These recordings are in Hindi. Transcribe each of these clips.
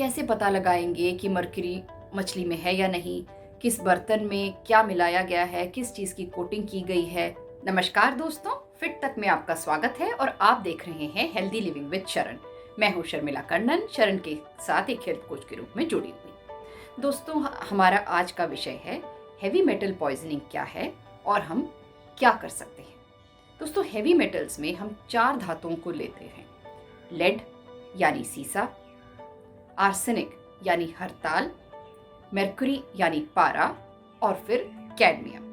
कैसे पता लगाएंगे कि मरकरी मछली में है या नहीं, किस बर्तन में क्या मिलाया गया है, किस चीज़ की कोटिंग की गई है। नमस्कार दोस्तों, फिट तक में आपका स्वागत है और आप देख रहे हैं हेल्दी लिविंग विद शरण। मैं हूँ शर्मिला कर्णन, शरण के साथ एक हेल्थ कोच के रूप में जुड़ी हुई। दोस्तों, हमारा आज का विषय है हेवी मेटल पॉइजनिंग क्या है और हम क्या कर सकते हैं। दोस्तों, हेवी मेटल्स में हम 4 धातुओं को लेते हैं। लेड यानी सीसा, आर्सेनिक यानी हरताल, मरकरी यानी पारा और फिर कैडमियम।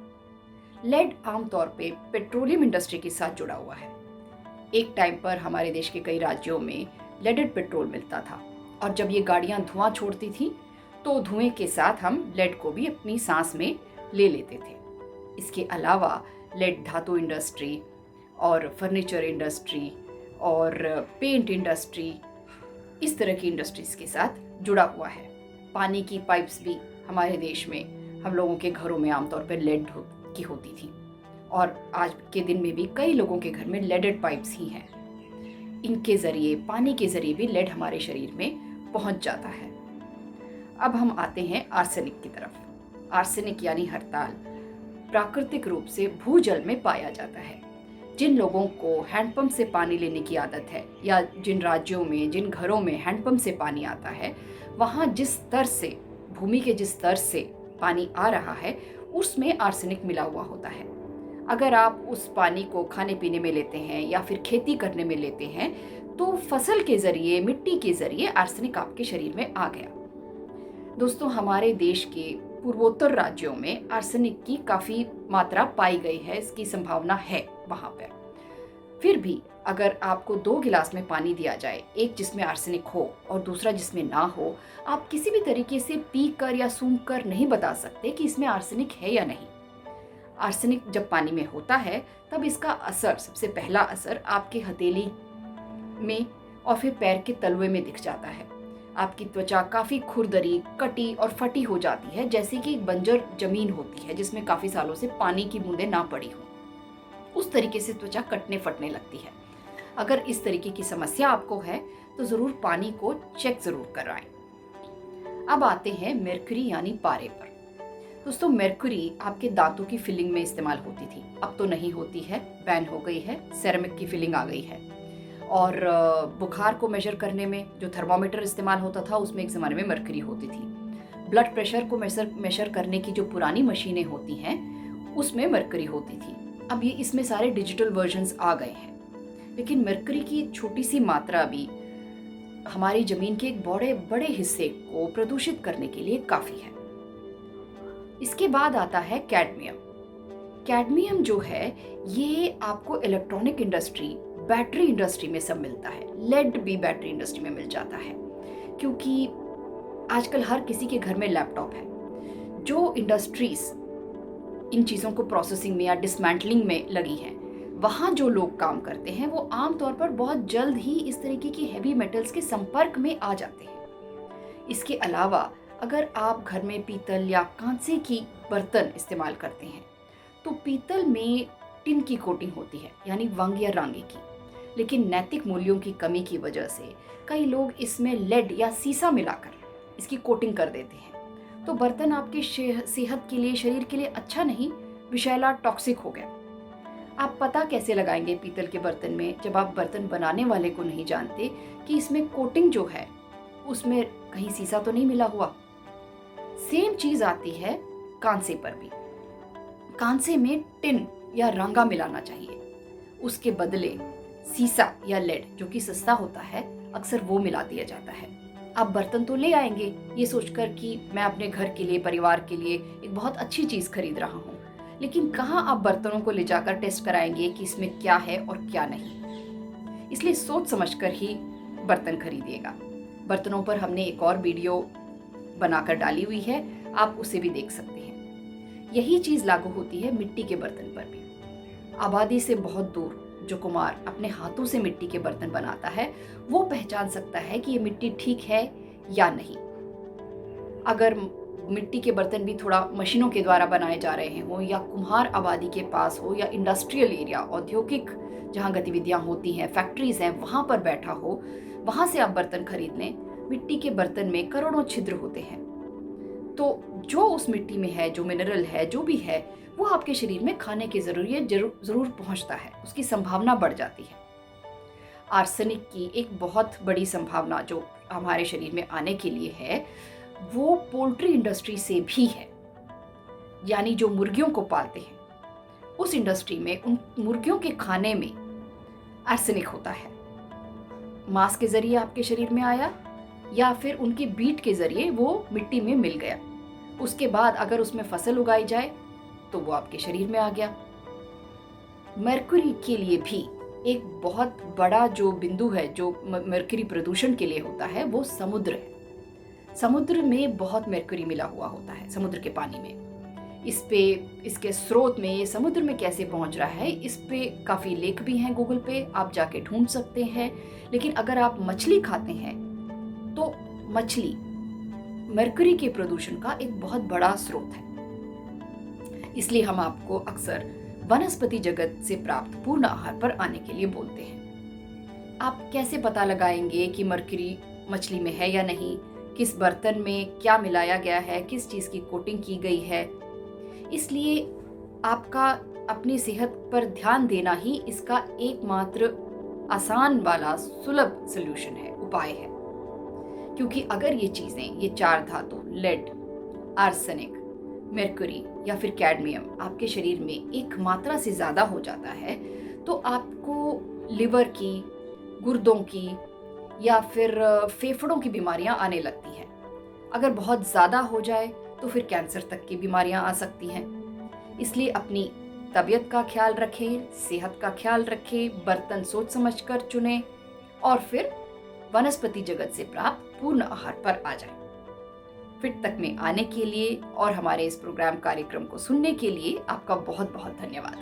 लेड आमतौर पे पेट्रोलियम इंडस्ट्री के साथ जुड़ा हुआ है। एक टाइम पर हमारे देश के कई राज्यों में लेडेड पेट्रोल मिलता था और जब ये गाड़ियां धुआं छोड़ती थी तो धुएं के साथ हम लेड को भी अपनी सांस में ले लेते थे। इसके अलावा लेड धातु इंडस्ट्री और फर्नीचर इंडस्ट्री और पेंट इंडस्ट्री, इस तरह की इंडस्ट्रीज के साथ जुड़ा हुआ है। पानी की पाइप्स भी हमारे देश में हम लोगों के घरों में आमतौर पर लेड की होती थी और आज के दिन में भी कई लोगों के घर में लेडेड पाइप्स ही हैं। इनके ज़रिए, पानी के ज़रिए भी लेड हमारे शरीर में पहुंच जाता है। अब हम आते हैं आर्सेनिक की तरफ। आर्सेनिक यानी हरताल प्राकृतिक रूप से भूजल में पाया जाता है। जिन लोगों को हैंडपंप से पानी लेने की आदत है या जिन राज्यों में, जिन घरों में हैंडपंप से पानी आता है, वहाँ जिस स्तर से, भूमि के जिस स्तर से पानी आ रहा है उसमें आर्सेनिक मिला हुआ होता है। अगर आप उस पानी को खाने पीने में लेते हैं या फिर खेती करने में लेते हैं तो फसल के ज़रिए, मिट्टी के ज़रिए आर्सेनिक आपके शरीर में आ गया। दोस्तों, हमारे देश के पूर्वोत्तर राज्यों में आर्सेनिक की काफ़ी मात्रा पाई गई है, इसकी संभावना है वहाँ पर। फिर भी अगर आपको 2 गिलास में पानी दिया जाए, एक जिसमें आर्सेनिक हो और दूसरा जिसमें ना हो, आप किसी भी तरीके से पी कर या सूंघ कर नहीं बता सकते कि इसमें आर्सेनिक है या नहीं। आर्सेनिक जब पानी में होता है तब इसका असर, सबसे पहला असर आपके हथेली में और फिर पैर के तलवे में दिख जाता है। आपकी त्वचा काफ़ी खुरदरी, कटी और फटी हो जाती है, जैसे कि एक बंजर जमीन होती है जिसमें काफ़ी सालों से पानी की बूंदें ना पड़ी हों। उस तरीके से त्वचा कटने फटने लगती है। अगर इस तरीके की समस्या आपको है तो ज़रूर पानी को चेक ज़रूर कराएं। अब आते हैं मरकरी यानी पारे पर। दोस्तों, मरकरी आपके दांतों की फिलिंग में इस्तेमाल होती थी, अब तो नहीं होती है, बैन हो गई है। सेरेमिक की फिलिंग आ गई है। और बुखार को मेजर करने में जो थर्मामीटर इस्तेमाल होता था उसमें एक ज़माने में मरकरी होती थी। ब्लड प्रेशर को मेजर करने की जो पुरानी मशीनें होती हैं उसमें मरकरी होती थी। अब ये इसमें सारे डिजिटल वर्जन्स आ गए हैं, लेकिन मरकरी की छोटी सी मात्रा भी हमारी ज़मीन के एक बड़े बड़े हिस्से को प्रदूषित करने के लिए काफ़ी है। इसके बाद आता है कैडमियम। कैडमियम जो है ये आपको इलेक्ट्रॉनिक इंडस्ट्री, बैटरी इंडस्ट्री में सब मिलता है। लेड भी बैटरी इंडस्ट्री में मिल जाता है, क्योंकि आजकल हर किसी के घर में लैपटॉप है। जो इंडस्ट्रीज इन चीज़ों को प्रोसेसिंग में या डिसमेंटलिंग में लगी हैं, वहाँ जो लोग काम करते हैं वो आमतौर पर बहुत जल्द ही इस तरीके की हैवी मेटल्स के संपर्क में आ जाते हैं। इसके अलावा अगर आप घर में पीतल या कांसे की बर्तन इस्तेमाल करते हैं तो पीतल में टिन की कोटिंग होती है, यानी वंग या रांगे की। लेकिन नैतिक मूल्यों की कमी की वजह से कई लोग इसमें लेड या सीसा मिलाकर इसकी कोटिंग कर देते हैं। तो बर्तन आपके सेहत के लिए, शरीर के लिए अच्छा नहीं, विषैला, टॉक्सिक हो गया। आप पता कैसे लगाएंगे पीतल के बर्तन में जब आप बर्तन बनाने वाले को नहीं जानते कि इसमें कोटिंग जो है उसमें कहीं सीसा तो नहीं मिला हुआ। सेम चीज़ आती है कांसे पर भी। कांसे में टिन या रांगा मिलाना चाहिए, उसके बदले सीसा या लेड जो कि सस्ता होता है अक्सर वो मिला दिया जाता है। आप बर्तन तो ले आएंगे ये सोचकर कि मैं अपने घर के लिए, परिवार के लिए एक बहुत अच्छी चीज़ खरीद रहा हूँ, लेकिन कहाँ आप बर्तनों को ले जाकर टेस्ट कराएंगे कि इसमें क्या है और क्या नहीं। इसलिए सोच समझकर ही बर्तन खरीदिएगा। बर्तनों पर हमने एक और वीडियो बनाकर डाली हुई है, आप उसे भी देख सकते हैं। यही चीज़ लागू होती है मिट्टी के बर्तन पर भी। आबादी से बहुत दूर जो कुम्हार अपने हाथों से मिट्टी के बर्तन बनाता है वो पहचान सकता है कि ये मिट्टी ठीक है या नहीं। अगर मिट्टी के बर्तन भी थोड़ा मशीनों के द्वारा बनाए जा रहे हों या कुम्हार आबादी के पास हो या इंडस्ट्रियल एरिया, औद्योगिक जहाँ गतिविधियाँ होती हैं, फैक्ट्रीज हैं, वहाँ पर बैठा हो, वहाँ से आप बर्तन खरीद लें मिट्टी के बर्तन में करोड़ों छिद्र होते हैं। तो जो उस मिट्टी में है, जो मिनरल है, जो भी है, वो आपके शरीर में खाने के जरूर पहुंचता है, उसकी संभावना बढ़ जाती है। आर्सेनिक की एक बहुत बड़ी संभावना जो हमारे शरीर में आने के लिए है, वो पोल्ट्री इंडस्ट्री से भी है। यानी जो मुर्गियों को पालते हैं, उस इंडस्ट्री में उन मुर्गियों के खाने में आर्सेनिक होता है। मांस के जरिए आपके शरीर में आया या फिर उनकी बीट के जरिए वो मिट्टी में मिल गया। उसके बाद अगर उसमें फसल उगाई जाए तो वो आपके शरीर में आ गया। मरकरी के लिए भी एक बहुत बड़ा जो बिंदु है जो मरकरी प्रदूषण के लिए होता है, वो समुद्र है। समुद्र में बहुत मरकरी मिला हुआ होता है, समुद्र के पानी में। इस पे, इसके स्रोत में, ये समुद्र में कैसे पहुंच रहा है, इस पे काफ़ी लेख भी हैं गूगल पे, आप जाके ढूंढ सकते हैं। लेकिन अगर आप मछली खाते हैं तो मछली मरकरी के प्रदूषण का एक बहुत बड़ा स्रोत है। इसलिए हम आपको अक्सर वनस्पति जगत से प्राप्त पूर्ण आहार पर आने के लिए बोलते हैं। आप कैसे पता लगाएंगे कि मरकरी मछली में है या नहीं, किस बर्तन में क्या मिलाया गया है, किस चीज़ की कोटिंग की गई है। इसलिए आपका अपनी सेहत पर ध्यान देना ही इसका एकमात्र आसान वाला सुलभ सलूशन है, उपाय है। क्योंकि अगर ये चीज़ें, ये 4 धातु, लेड, आर्सेनिक, मरकरी या फिर कैडमियम आपके शरीर में एक मात्रा से ज़्यादा हो जाता है, तो आपको लिवर की, गुर्दों की या फिर फेफड़ों की बीमारियां आने लगती हैं। अगर बहुत ज़्यादा हो जाए तो फिर कैंसर तक की बीमारियां आ सकती हैं। इसलिए अपनी तबीयत का ख्याल रखें, सेहत का ख्याल रखें, बर्तन सोच समझ कर चुनें और फिर वनस्पति जगत से प्राप्त पूर्ण आहार पर आ जाएं। फिट तक में आने के लिए और हमारे इस प्रोग्राम कार्यक्रम को सुनने के लिए आपका बहुत बहुत धन्यवाद।